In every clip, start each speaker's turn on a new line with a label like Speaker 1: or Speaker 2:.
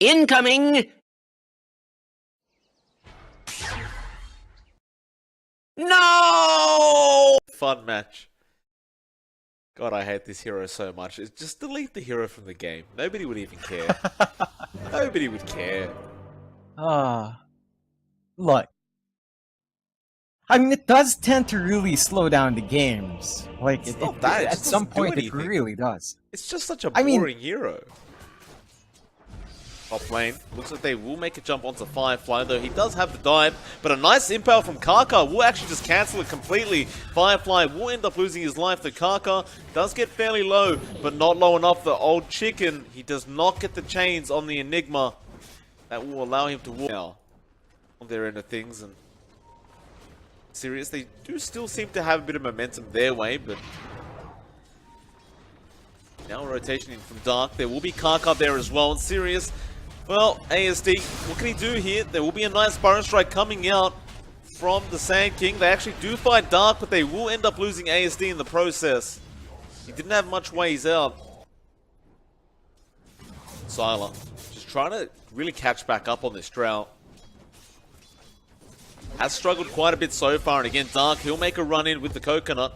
Speaker 1: Incoming! No!
Speaker 2: Fun match. God, I hate this hero so much. It's just delete the hero from the game. Nobody would even care. Nobody would care.
Speaker 3: Look. I mean, it does tend to really slow down the games. Like, at some point, it really does.
Speaker 2: It's just such a boring hero. Top lane. Looks like they will make a jump onto Firefly, though he does have the dive. But a nice impale from Kaka will actually just cancel it completely. Firefly will end up losing his life. The Kaka does get fairly low, but not low enough. The old chicken, he does not get the chains on the Enigma. That will allow him to walk now on their end of things. And Sirius, they do still seem to have a bit of momentum their way, but now rotation in from Dark. There will be Kaka there as well. And Sirius, well, ASD, what can he do here? There will be a nice Burrow Strike coming out from the Sand King. They actually do fight Dark, but they will end up losing ASD in the process. He didn't have much ways out. Sylar just trying to really catch back up on this drought. Has struggled quite a bit so far, and again, Dark, he'll make a run in with the coconut.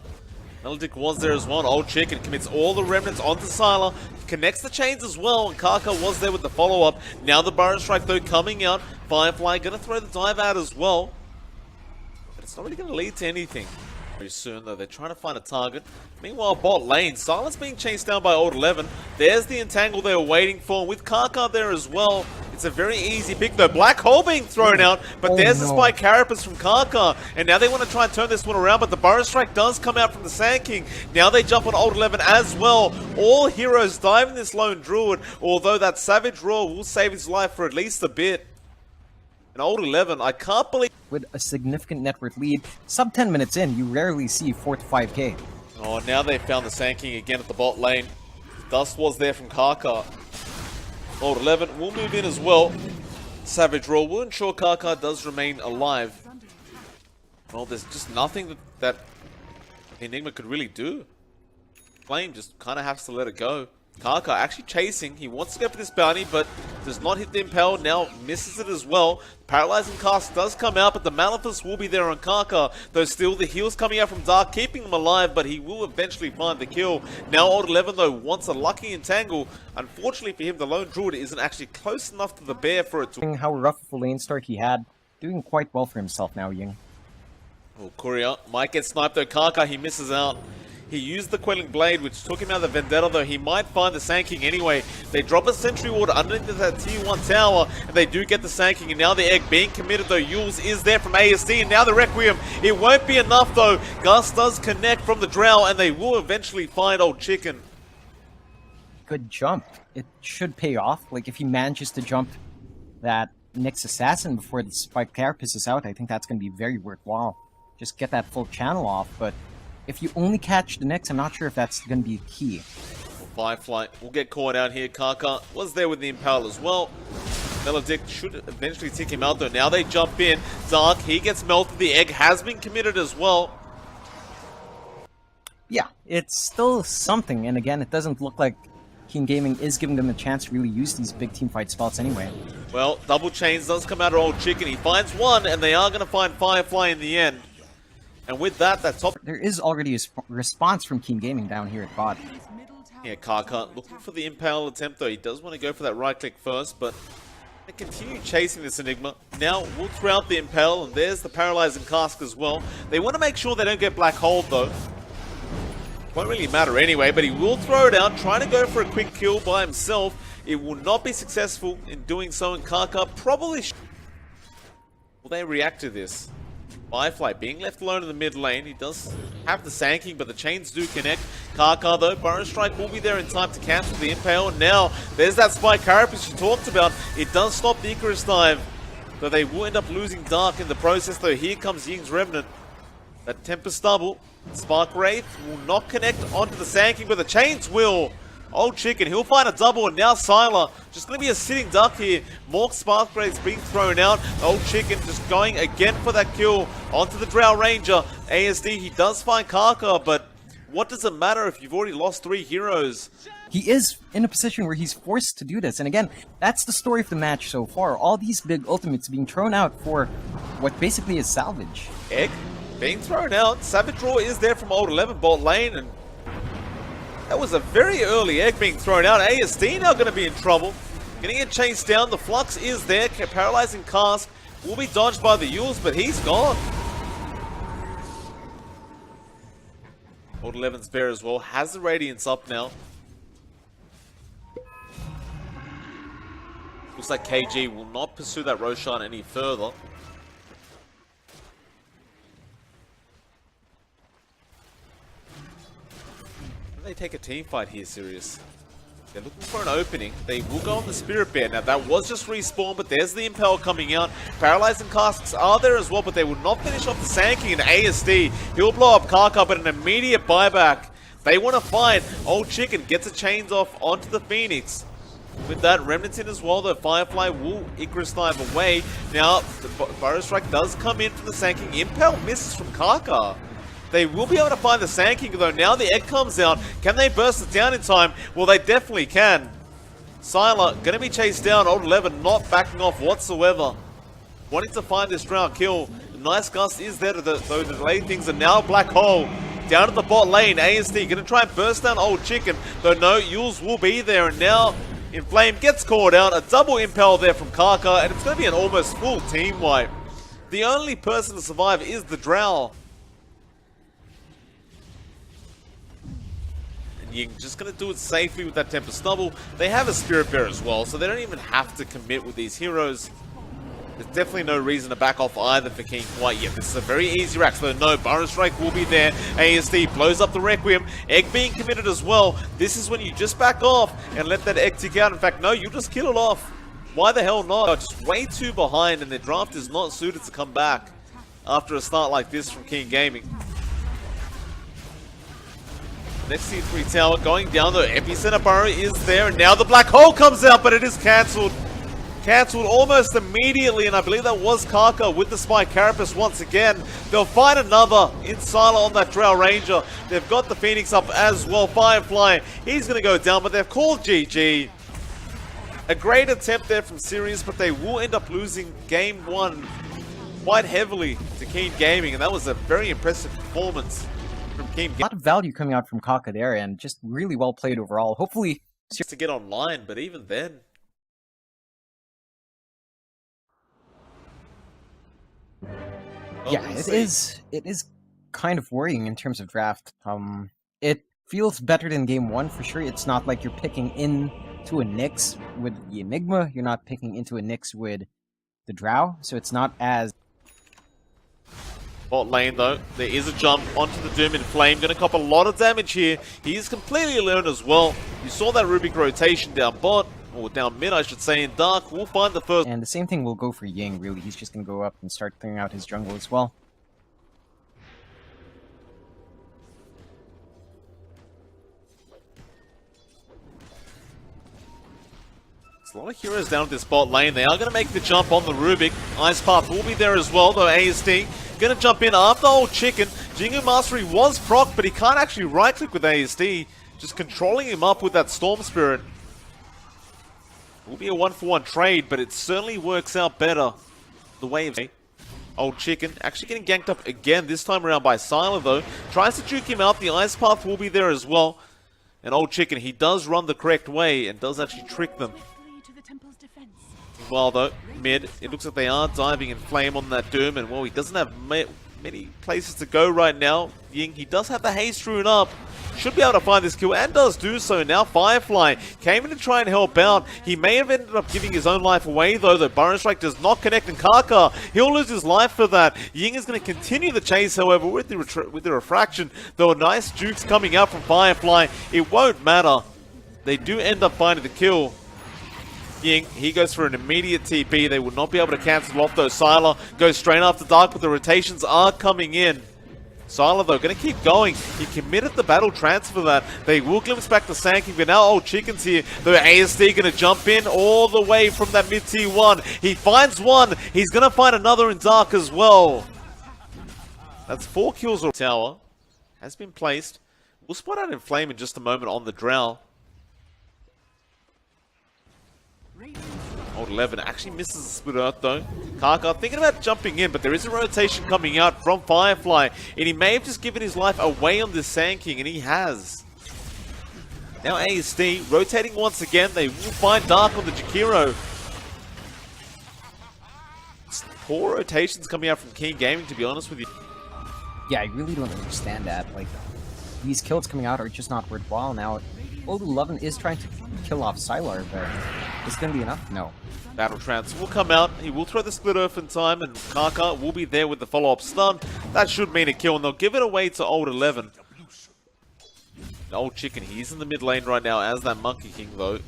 Speaker 2: Melodic was there as well. Old Chicken commits all the remnants onto Sylar, connects the chains as well, and Kaka was there with the follow-up. Now the Burrow Strike, though, coming out. Firefly gonna throw the dive out as well, but it's not really gonna lead to anything very soon, though. They're trying to find a target. Meanwhile, bot lane, Sylar's being chased down by Old 11. There's the entangle they were waiting for, with Kaka there as well. It's a very easy pick, though. Black hole being thrown out, but there's the Spike Carapace from Kaka. And now they want to try and turn this one around, but the Burrow Strike does come out from the Sand King. Now they jump on Old 11 as well. All heroes diving this lone Druid, although that Savage Roar will save his life for at least a bit. And Old 11, I can't believe...
Speaker 3: With a significant net worth lead, sub 10 minutes in, you rarely see 4 to 5k.
Speaker 2: Oh, now they found the Sand King again at the bot lane. Dust was there from Kaka. Old 11 will move in as well. Savage Roar will ensure Kaka does remain alive. Well, there's just nothing that Enigma could really do. Flame just kind of has to let it go. Kaka actually chasing. He wants to go for this bounty, but does not hit the impale. Now misses it as well. Paralyzing cast does come out, but the Malefice will be there on Kaka. Though still the heals coming out from Dark, keeping him alive, but he will eventually find the kill. Now Old 11, though, wants a lucky entangle. Unfortunately for him, the lone Druid isn't actually close enough to the bear for it to...
Speaker 3: How rough of a lane start he had. Doing quite well for himself now, Ying.
Speaker 2: Oh, Courier might get sniped, though. Kaka, he misses out. He used the Quelling Blade, which took him out of the Vendetta, though he might find the Sand King anyway. They drop a Sentry Ward underneath that tier 1 tower, and they do get the Sand King, and now the Egg being committed, though. Yules is there from ASD, and now the Requiem. It won't be enough, though. Gus does connect from the Drow, and they will eventually find Old Chicken.
Speaker 3: Good jump. It should pay off. Like, if he manages to jump that Nyx Assassin before the Spike Carapace is out, I think that's going to be very worthwhile. Just get that full channel off, but if you only catch the Nyx, I'm not sure if that's going to be key.
Speaker 2: Firefly will get caught out here. Kaka was there with the Impale as well. Melodic should eventually take him out, though. Now they jump in. Dark, he gets melted. The Egg has been committed as well.
Speaker 3: Yeah, it's still something, and again, it doesn't look like King Gaming is giving them a chance to really use these big team fight spots anyway.
Speaker 2: Well, double chains does come out of Old Chicken. He finds one, and they are going to find Firefly in the end. And with that, that top...
Speaker 3: There is already a response from King Gaming down here at bot.
Speaker 2: Yeah, Kaka looking for the Impale attempt, though. He does want to go for that right click first, but they continue chasing this Enigma. Now, we'll throw out the Impale, and there's the Paralyzing Cask as well. They want to make sure they don't get Black Hole, though. Won't really matter anyway, but he will throw it out, trying to go for a quick kill by himself. It will not be successful in doing so, and Kaka probably... Will they react to this? Firefly being left alone in the mid lane. He does have the Sand King, but the chains do connect. Kaka, though, Burrow Strike will be there in time to cancel the Impale. And now, there's that Spike Carapace you talked about. It does stop the Icarus dive, though they will end up losing Dark in the process, though. Here comes Ying's Remnant. That Tempest double. Spark Wraith will not connect onto the Sand King, but the chains will. Old Chicken, he'll find a double, and now Sylar just going to be a sitting duck here. More Spark Wraiths being thrown out. Old Chicken just going again for that kill onto the Drow Ranger. ASD, he does find Kaka, but what does it matter if you've already lost 3 heroes?
Speaker 3: he is in a position where he's forced to do this. And again, that's the story of the match so far. All these big ultimates being thrown out for what basically is salvage.
Speaker 2: Egg being thrown out. Savage Draw is there from Old 11 bot lane, and that was a very early egg being thrown out. ASD now going to be in trouble. Getting it chased down. The Flux is there. Paralyzing Cask will be dodged by the Yules, but he's gone. Old 11's there as well. Has the Radiance up now. Looks like KG will not pursue that Roshan any further. They take a team fight here, Sirius. They're looking for an opening. They will go on the Spirit Bear. Now, that was just respawn, but there's the Impel coming out. Paralyzing Casks are there as well, but they will not finish off the Sand King and ASD. He'll blow up Karka, but an immediate buyback. They want to fight. Old Chicken gets a chains off onto the Phoenix. With that, Remnants in as well, though Firefly will Icarus dive away. Now, the Burrow Strike does come in from the Sand King. Impel misses from Karka. They will be able to find the Sand King, though. Now the egg comes out. Can they burst it down in time? Well, they definitely can. Sylar going to be chased down. Old 11 not backing off whatsoever. Wanting to find this drow kill. Nice Gust is there, though, to delay things. And now Black Hole down at the bot lane. ASD going to try and burst down Old Chicken. Though no, Yules will be there. And now Inflame gets caught out. A double Impel there from Karka. And it's going to be an almost full team wipe. The only person to survive is the drow. Ying just going to do it safely with that Tempest Stubble. They have a Spirit Bear as well, so they don't even have to commit with these heroes. There's definitely no reason to back off either for King quite yet. This is a very easy rack, so no, Burrow Strike will be there. ASD blows up the Requiem. Egg being committed as well. This is when you just back off and let that Egg tick out. In fact, no, you just kill it off. Why the hell not? They're just way too behind, and their draft is not suited to come back after a start like this from King Gaming. Next C3 tower going down, the Epicenter Burrow is there, and now the Black Hole comes out, but it is cancelled. Cancelled almost immediately, and I believe that was Karka with the Spike Carapace once again. They'll find another in Sylar on that Drow Ranger. They've got the Phoenix up as well. Firefly, he's going to go down, but they've called GG. A great attempt there from Sirius, but they will end up losing game one quite heavily to Keen Gaming, and that was a very impressive performance.
Speaker 3: A lot of value coming out from Karka there, and just really well played overall. Hopefully,
Speaker 2: to get online, but even then,
Speaker 3: yeah, it is kind of worrying in terms of draft. It feels better than game one for sure. It's not like you're picking into a Nyx with the Enigma. You're not picking into a Nyx with the Drow, so it's not as.
Speaker 2: Bot lane though, there is a jump onto the Doom and Flame, gonna cop a lot of damage here. He is completely alone as well. You saw that Rubik rotation down bot, or down mid I should say, in Dark. We'll find the first.
Speaker 3: And the same thing will go for Ying, really. He's just gonna go up and start clearing out his jungle as well.
Speaker 2: There's a lot of heroes down at this bot lane. They are going to make the jump on the Rubik. Ice Path will be there as well, though ASD going to jump in after Old Chicken. Jingu Mastery was proc, but he can't actually right-click with ASD. Just controlling him up with that Storm Spirit. Will be a 1-for-1 trade, but it certainly works out better the way of Old Chicken actually getting ganked up again, this time around by Sylar though. Tries to juke him out. The Ice Path will be there as well. And Old Chicken, he does run the correct way and does actually trick them. Well though, mid, it looks like they are diving in Flame on that Doom, and well, he doesn't have many places to go right now. Ying, he does have the haste rune up. Should be able to find this kill, and does do so. Now Firefly came in to try and help out. He may have ended up giving his own life away though. The Burrow Strike does not connect, and Karka, he'll lose his life for that. Ying is going to continue the chase, however, with the refraction. Though a nice jukes coming out from Firefly, it won't matter. They do end up finding the kill. Ying, he goes for an immediate TP. They will not be able to cancel off though. Sylar goes straight after Dark, but the rotations are coming in. Sylar though, going to keep going. He committed the battle transfer that. They will glimpse back the Sand King, but now Old Chicken's here. The ASD going to jump in all the way from that mid-tier 1. He finds one. He's going to find another in Dark as well. That's 4 kills. Tower has been placed. We'll spot out in Flame in just a moment on the Drow. Old 11 actually misses the split earth though. Kaka thinking about jumping in, but there is a rotation coming out from Firefly, and he may have just given his life away on this Sand King, and he has. Now ASD rotating once again. They will find Dark on the Jakiro. Poor rotations coming out from King Gaming, to be honest with you.
Speaker 3: Yeah, I really don't understand that. Like, these kills coming out are just not worthwhile now. Old 11 is trying to kill off Sylar, but is it going to be enough? No.
Speaker 2: Battle Trance will come out. He will throw the split earth in time, and Kaka will be there with the follow-up stun. That should mean a kill, and they'll give it away to Old 11. The Old Chicken, he's in the mid lane right now as that Monkey King, though.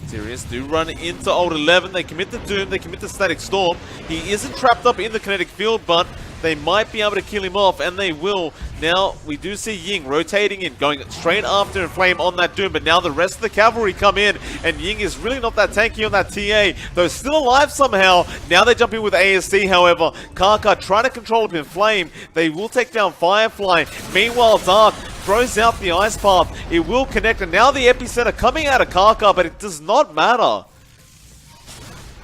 Speaker 2: Sirius do run into Old 11. They commit the Doom, they commit the Static Storm. He isn't trapped up in the kinetic field, but they might be able to kill him off, and they will. Now, we do see Ying rotating in, going straight after Inflame on that Doom, but now the rest of the cavalry come in, and Ying is really not that tanky on that TA, though still alive somehow. Now they jump in with ASD, however. Kaka trying to control up Inflame. They will take down Firefly. Meanwhile, Dark throws out the Ice Path. It will connect, and now the Epicenter coming out of Kaka, but it does not matter.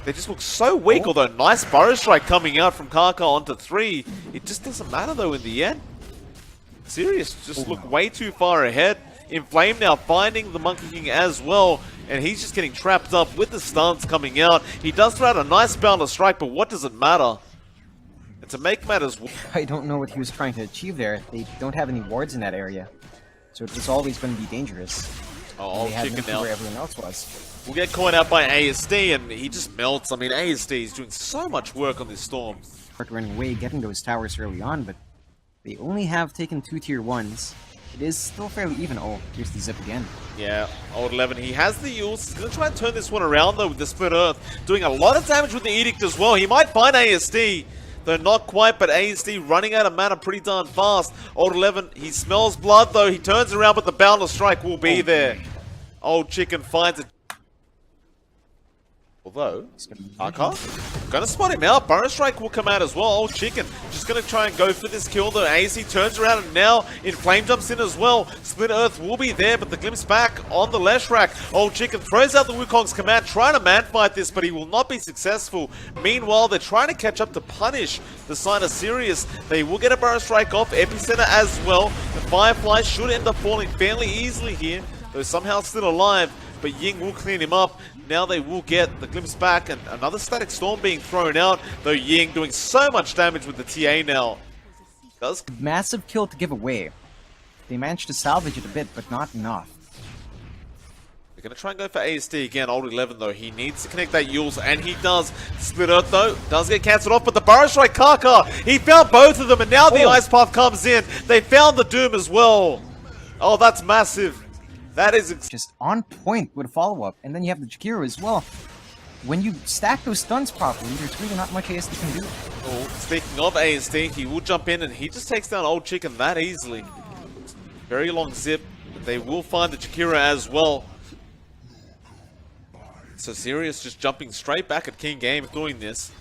Speaker 2: They just look so weak, although nice Burrow Strike coming out from Kaka onto 3. It just doesn't matter though in the end. Sirius just look way too far ahead. Inflame now finding the Monkey King as well, and he's just getting trapped up with the stuns coming out. He does throw out a nice Boundless Strike, but what does it matter? And to make matters worse,
Speaker 3: I don't know what he was trying to achieve there. They don't have any wards in that area, so it was always going to be dangerous.
Speaker 2: Oh,
Speaker 3: they had
Speaker 2: Chicken
Speaker 3: no
Speaker 2: now.
Speaker 3: where everyone else was.
Speaker 2: We'll get caught out by ASD, and he just melts. I mean, ASD is doing so much work on this Storm.
Speaker 3: Start running away, getting those towers early on, but they only have taken 2 tier 1s. It is still fairly even. Oh, here's the zip again.
Speaker 2: Yeah, Old 11, he has the Yules. He's going to try and turn this one around, though, with the Split Earth. Doing a lot of damage with the Edict as well. He might find ASD, though not quite, but ASD running out of mana pretty darn fast. Old 11, he smells blood, though. He turns around, but the Boundless Strike will be there. Old Chicken finds it. Although, Kaka gonna spot him out. Burrow Strike will come out as well. Old Chicken just gonna try and go for this kill though. AC turns around and now Inflame jumps in as well. Split Earth will be there, but the glimpse back on the Leshrac. Old Chicken throws out the Wukong's command, trying to man fight this, but he will not be successful. Meanwhile, they're trying to catch up to punish the sign of Sirius. They will get a Burrow Strike off. Epicenter as well. The Firefly should end up falling fairly easily here, though somehow still alive. But Ying will clean him up. Now they will get the glimpse back, and another Static Storm being thrown out, though Ying doing so much damage with the TA now.
Speaker 3: Massive kill to give away. They managed to salvage it a bit, but not enough.
Speaker 2: They're going to try and go for ASD again. Old 11 though, he needs to connect that Yules, and he does. Split Earth though, does get cancelled off, but the Burrow Strike Kaka, he found both of them, and now the Ice Path comes in. They found the Doom as well. Oh, that's massive. That is
Speaker 3: just on point with a follow-up, and then you have the Jakiro as well. When you stack those stuns properly, there's really not much ASD can do.
Speaker 2: Oh, speaking of ASD, he will jump in and he just takes down Old Chicken that easily. Very long zip, but they will find the Jakiro as well. So Sirius just jumping straight back at King Gaming doing this.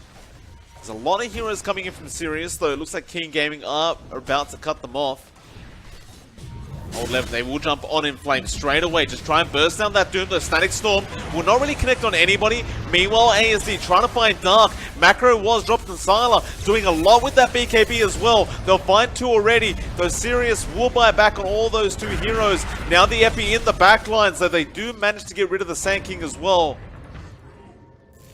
Speaker 2: There's a lot of heroes coming in from Sirius, though it looks like King Gaming are about to cut them off. Old 11, they will jump on Inflame straight away. Just try and burst down that Doom. The Static Storm will not really connect on anybody. Meanwhile, ASD trying to find Dark. Macro was dropped in Sylar, doing a lot with that BKB as well. They'll find 2 already. Though Sirius will buy back on all those 2 heroes. Now the Epi in the back line, so they do manage to get rid of the Sand King as well.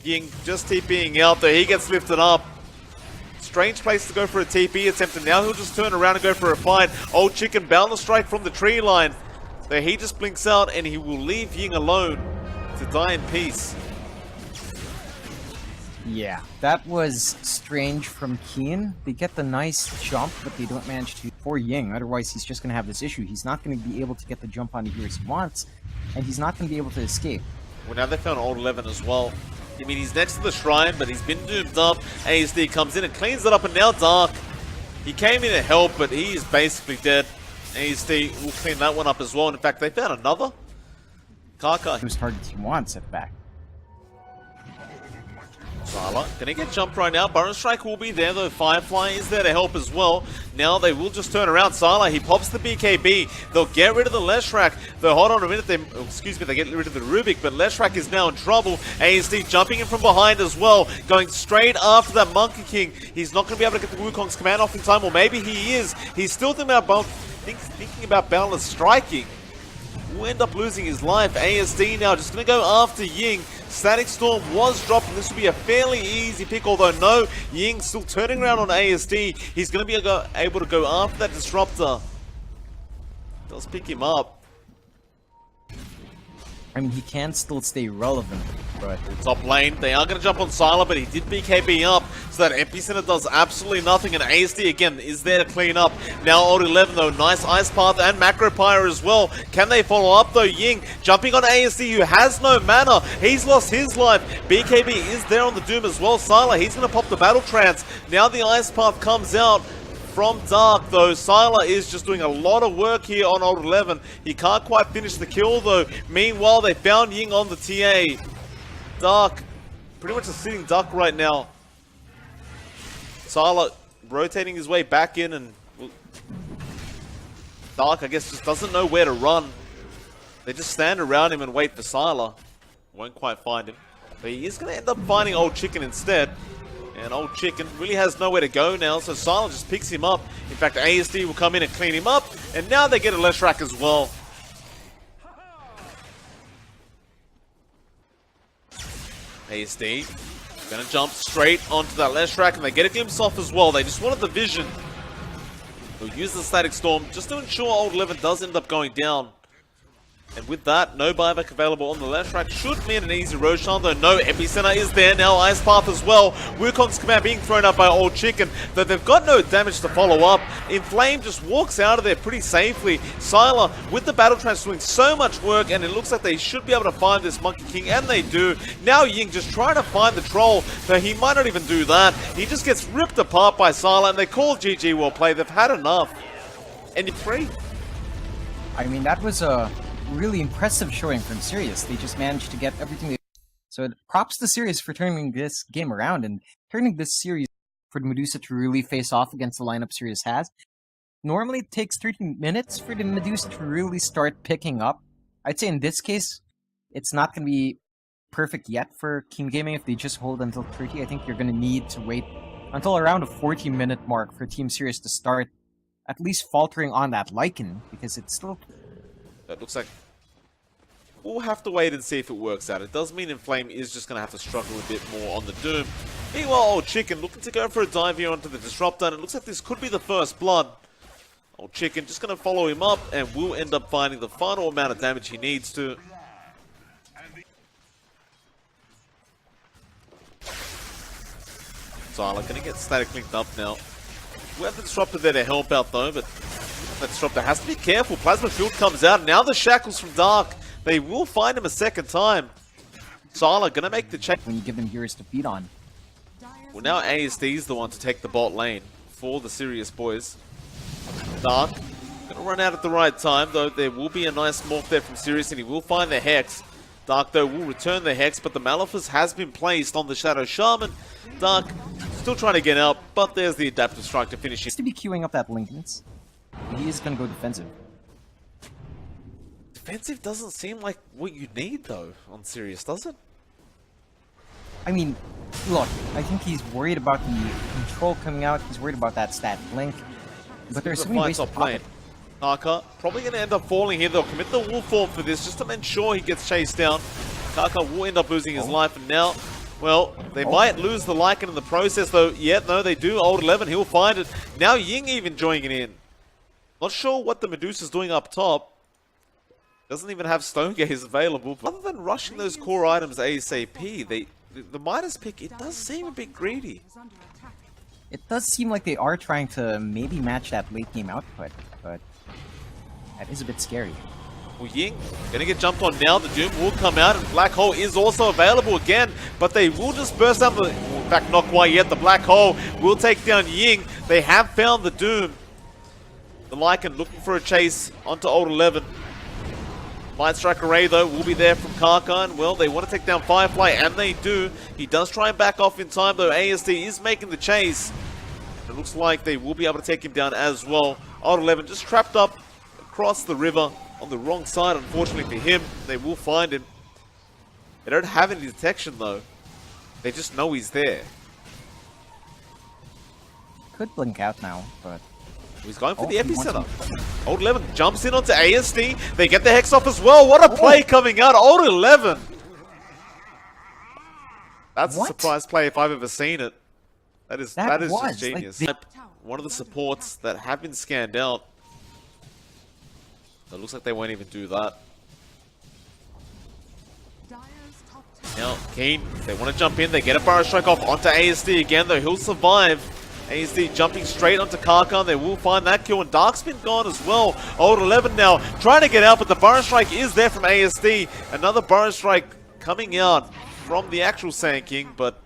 Speaker 2: Ying just TPing out there. He gets lifted up. Strange place to go for a TP attempt, and now he'll just turn around and go for a fight. Old Chicken Boundless Strike from the tree line. There he just blinks out, and he will leave Ying alone to die in peace.
Speaker 3: Yeah, that was strange from Keen. They get the nice jump, but they don't manage to for Ying. Otherwise, he's just going to have this issue. He's not going to be able to get the jump on the heroes he wants, and he's not going to be able to escape.
Speaker 2: Well, now they found Old 11 as well. I mean, he's next to the shrine, but he's been doomed up. ASD comes in and cleans it up, and now Dark. He came in to help, but he is basically dead. ASD will clean that one up as well. In fact, they found another. Kaka.
Speaker 3: Whose targets he wants at the back.
Speaker 2: Sala gonna get jumped right now. Burrow Strike will be there though. Firefly is there to help as well. Now they will just turn around. Sala, he pops the BKB. They'll get rid of the Leshrac. They'll hold on a minute. They get rid of the Rubik, but Leshrac is now in trouble. ASD jumping in from behind as well, going straight after that Monkey King. He's not going to be able to get the Wukong's command off in time, or maybe he is. He's still thinking about Boundless striking. Will end up losing his life. ASD now just going to go after Ying. Static Storm was dropped, and this will be a fairly easy pick, although no, Ying still turning around on ASD. He's going to be able to go after that Disruptor. Does pick him up.
Speaker 3: I mean, he can still stay relevant, but...
Speaker 2: Top lane, they are going to jump on Sylar, but he did BKB up, so that Epicenter does absolutely nothing, and ASD again is there to clean up. Now old 11 though, nice Ice Path and Macro Pyre as well. Can they follow up though? Ying jumping on ASD, who has no mana. He's lost his life. BKB is there on the Doom as well. Sylar, he's going to pop the Battle Trance. Now the Ice Path comes out from Dark though. Sylar is just doing a lot of work here on old 11. He can't quite finish the kill though. Meanwhile, they found Ying on the TA. Dark, pretty much a sitting duck right now. Sylar rotating his way back in, and Dark, I guess, just doesn't know where to run. They just stand around him and wait for Sylar. Won't quite find him, but he is going to end up finding Old Chicken instead. And Old Chicken really has nowhere to go now, so Sylar just picks him up. In fact, ASD will come in and clean him up, and now they get a Leshrac as well. ASD gonna jump straight onto that Leshrac, and they get a glimpse off as well. They just wanted the vision. They'll use the Static Storm just to ensure old 11 does end up going down. And with that, no buyback available on the Leshrac should mean an easy Roshan, though no, Epicenter is there now, Ice Path as well. Wukong's command being thrown up by Old Chicken, though they've got no damage to follow up. Inflame just walks out of there pretty safely. Sylar with the Battle Trance doing so much work, and it looks like they should be able to find this Monkey King, and they do. Now Ying just trying to find the troll, though he might not even do that. He just gets ripped apart by Sylar, and they call GG well played. They've had enough. And you're free.
Speaker 3: I mean, that was a really impressive showing from Sirius. They just managed to get everything they... So props to Sirius for turning this game around and turning this series for the Medusa to really face off against the lineup Sirius has. Normally it takes 30 minutes for the Medusa to really start picking up. I'd say in this case, it's not going to be perfect yet for Team Gaming if they just hold until 30. I think you're going to need to wait until around a 40-minute mark for Team Sirius to start at least faltering on that Lycan, because it's still...
Speaker 2: It looks like we'll have to wait and see if it works out. It does mean Inflame is just going to have to struggle a bit more on the Doom. Meanwhile, Old Chicken looking to go for a dive here onto the Disruptor, and it looks like this could be the first blood. Old Chicken just going to follow him up, and will end up finding the final amount of damage he needs to. Sylar going to get static linked up now. We have the Disruptor there to help out though, but that Disruptor has to be careful. Plasma Field comes out. Now the Shackles from Dark. They will find him a second time. Sylar gonna make the change.
Speaker 3: When you give them heroes to feed on.
Speaker 2: Well, now ASD is the one to take the bot lane for the Sirius boys. Dark gonna run out at the right time, though there will be a nice morph there from Sirius, and he will find the Hex. Dark, though, will return the Hex, but the Malefice has been placed on the Shadow Shaman. Dark still trying to get out, but there's the Adaptive Strike to finish it.
Speaker 3: Just to be queuing up that Linken's, he is going to go defensive.
Speaker 2: Defensive doesn't seem like what you need, though, on Sirius, does it?
Speaker 3: I mean, look, I think he's worried about the control coming out. He's worried about that stat blink. But there's so many ways to pop it.
Speaker 2: Kaka probably going to end up falling here. They'll commit the Wolf Form for this just to ensure he gets chased down. Kaka will end up losing his life, and now, well, they might lose the Lycan in the process, though. Yeah, no, they do. Old 11, he'll find it. Now Ying even joining in. Not sure what the Medusa's doing up top. Doesn't even have Stone Gaze available. But other than rushing those core items ASAP, the Midas pick, it does seem a bit greedy.
Speaker 3: It does seem like they are trying to maybe match that late game output, but that is a bit scary.
Speaker 2: Well, Ying gonna get jumped on now. The Doom will come out, and Black Hole is also available again, but they will just burst out the... In fact, not quite yet. The Black Hole will take down Ying. They have found the Doom. The Lycan looking for a chase onto Old 11. Light Strike Array, though, will be there from Karkan. Well, they want to take down Firefly, and they do. He does try and back off in time, though. ASD is making the chase. It looks like they will be able to take him down as well. Old 11 just trapped up across the river on the wrong side, unfortunately for him. They will find him. They don't have any detection, though. They just know he's there.
Speaker 3: Could blink out now, but...
Speaker 2: He's going for the epicenter. Old 11 jumps in onto ASD. They get the Hex off as well. What a play coming out. Old 11. That's a surprise play if I've ever seen it. That is just genius. Like one of the supports that have been scanned out. It looks like they won't even do that. Now, Keen, they want to jump in. They get a Burrow Strike off onto ASD again, though he'll survive. ASD jumping straight onto Karkan. They will find that kill, and Darkspin gone as well. Old 11 now trying to get out, but the Burrow Strike is there from ASD. Another Burrow Strike coming out from the actual Sand King, but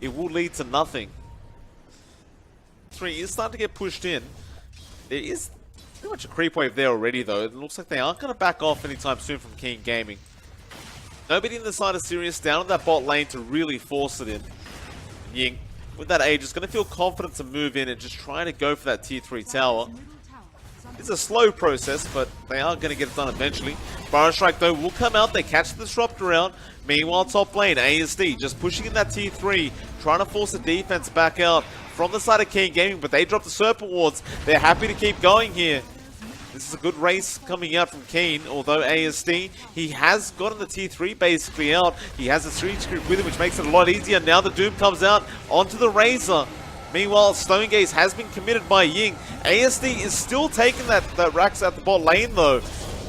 Speaker 2: it will lead to nothing. 3 is starting to get pushed in. There is pretty much a creep wave there already, though. It looks like they aren't going to back off anytime soon from King Gaming. Nobody in the side of Sirius down in that bot lane to really force it in. Ying, with that age, is going to feel confident to move in and just try to go for that tier 3 tower. It's a slow process, but they are going to get it done eventually. Burrow Strike, though, will come out. They catch the Disruptor out. Meanwhile, top lane, ASD, just pushing in that tier 3, trying to force the defense back out from the side of King Gaming, but they drop the Serpent Wards. They're happy to keep going here. This is a good race coming out from Keen, although ASD, he has gotten the tier 3 basically out. He has a Sirius creep with him, which makes it a lot easier. Now the Doom comes out onto the Razor. Meanwhile, Stone Gaze has been committed by Ying. ASD is still taking that Rax at the bot lane, though.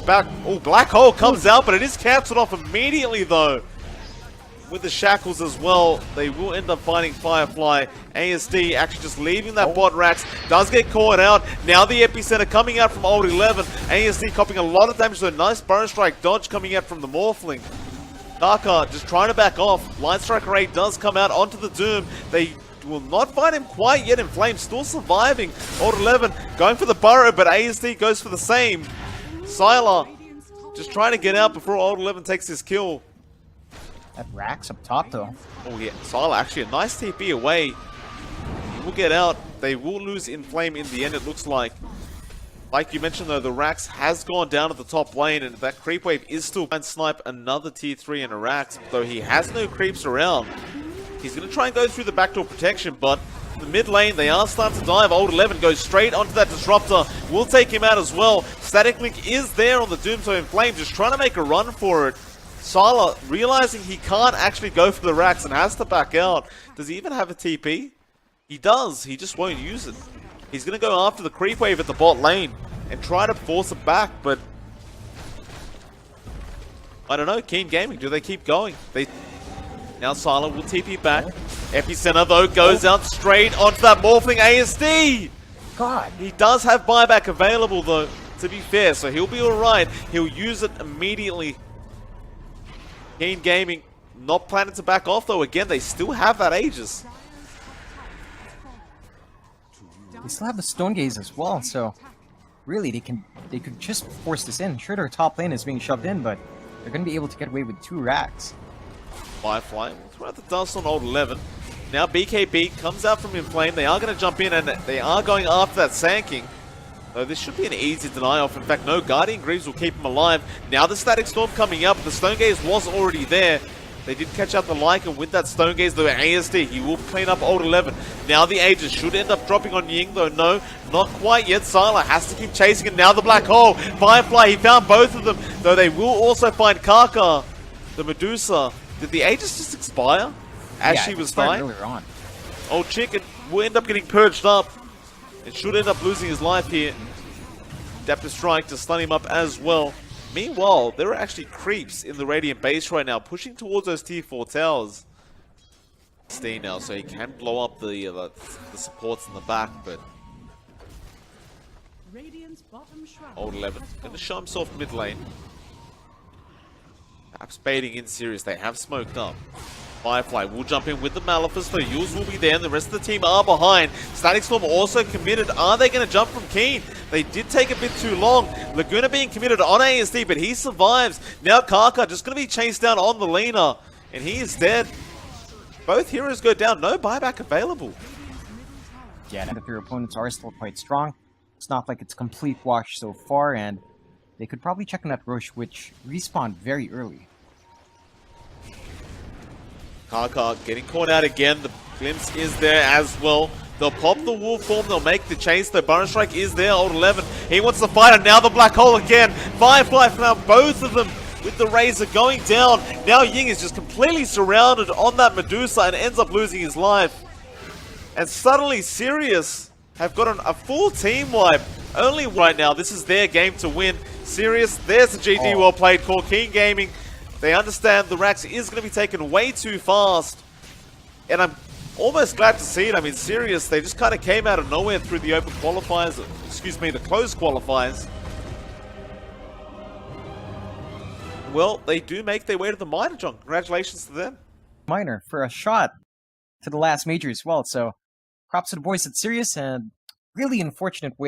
Speaker 2: Black Hole comes out, but it is cancelled off immediately, though. With the shackles as well, they will end up finding Firefly. ASD actually just leaving that bot Rax. Does get caught out. Now the epicenter coming out from Old 11. ASD copying a lot of damage, so a nice Burrow Strike dodge coming out from the Morphling. Darker just trying to back off. Light Strike Array does come out onto the Doom. They will not find him quite yet in Flame. Still surviving. Old 11 going for the Burrow, but ASD goes for the same. Sylar just trying to get out before Old 11 takes his kill.
Speaker 3: That Rax up top, though.
Speaker 2: Oh yeah, Sylar actually a nice TP away. He will get out. They will lose in Flame in the end, it looks like. Like you mentioned, though, the Rax has gone down to the top lane, and that creep wave is still trying to snipe another tier 3 in a Rax, though he has no creeps around. He's going to try and go through the backdoor protection, but in the mid lane, they are starting to dive. Old 11 goes straight onto that Disruptor. Will take him out as well. Static Link is there on the Doomtoe in Flame, just trying to make a run for it. Sylar realizing he can't actually go for the Rax and has to back out. Does he even have a TP? He does. He just won't use it. He's going to go after the creep wave at the bot lane and try to force it back, but I don't know. Keen Gaming, do they keep going? Now Sylar will TP back. Epicenter, though, goes out straight onto that Morphling ASD.
Speaker 3: God.
Speaker 2: He does have buyback available, though, to be fair, so he'll be alright. He'll use it immediately. Keen Gaming not planning to back off, though. Again, they still have that Aegis.
Speaker 3: They still have the Stone Gaze as well, so really they could just force this in. Sure, their top lane is being shoved in, but they're going to be able to get away with 2 Racks.
Speaker 2: Firefly will throw out the dust on Old 11. Now BKB comes out from Inflame. They are going to jump in, and they are going after that Sand King. Though this should be an easy deny off. In fact, no, Guardian Greaves will keep him alive. Now the Static Storm coming up. The Stone Gaze was already there. They did catch out the Lycan with that Stone Gaze, though ASD. He will clean up Old 11. Now the Aegis should end up dropping on Ying, though no, not quite yet. Sylar has to keep chasing it. Now the Black Hole. Firefly, he found both of them, though they will also find Karka, the Medusa. Did the Aegis just expire as she was dying?
Speaker 3: Earlier on.
Speaker 2: Old Chicken will end up getting purged up. It should end up losing his life here. Adaptive Strike to stun him up as well. Meanwhile, there are actually creeps in the Radiant base right now, pushing towards those tier 4 towers. Steam now, so he can blow up the supports in the back, but Old 11 going to show himself mid lane. Perhaps baiting in Sirius. They have smoked up. Firefly will jump in with the Malefice, though Yules will be there, and the rest of the team are behind. Static Storm also committed. Are they going to jump from Keen? They did take a bit too long. Laguna being committed on ASD, but he survives. Now Kaka just going to be chased down on the Lena, and he is dead. Both heroes go down. No buyback available.
Speaker 3: Yeah, and if your opponents are still quite strong, it's not like it's a complete wash so far, and they could probably check on that Roche, which respawned very early.
Speaker 2: Kaka getting caught out again. The glimpse is there as well. They'll pop the wolf form. They'll make the chase. The Burrow Strike is there. Old 11. He wants to fight, and now the black hole again. Firefly found both of them with the Razor going down. Now Ying is just completely surrounded on that Medusa and ends up losing his life. And suddenly Sirius have got a full team wipe. Only right now. This is their game to win. Sirius, there's the GG well played call. Keen Gaming. They understand the Rax is going to be taken way too fast. And I'm almost glad to see it. I mean, Sirius, they just kind of came out of nowhere through the open qualifiers. Excuse me, the closed qualifiers. Well, they do make their way to the minor, John. Congratulations to them.
Speaker 3: Minor for a shot to the last major as well. So props to the boys at Sirius, and really unfortunate way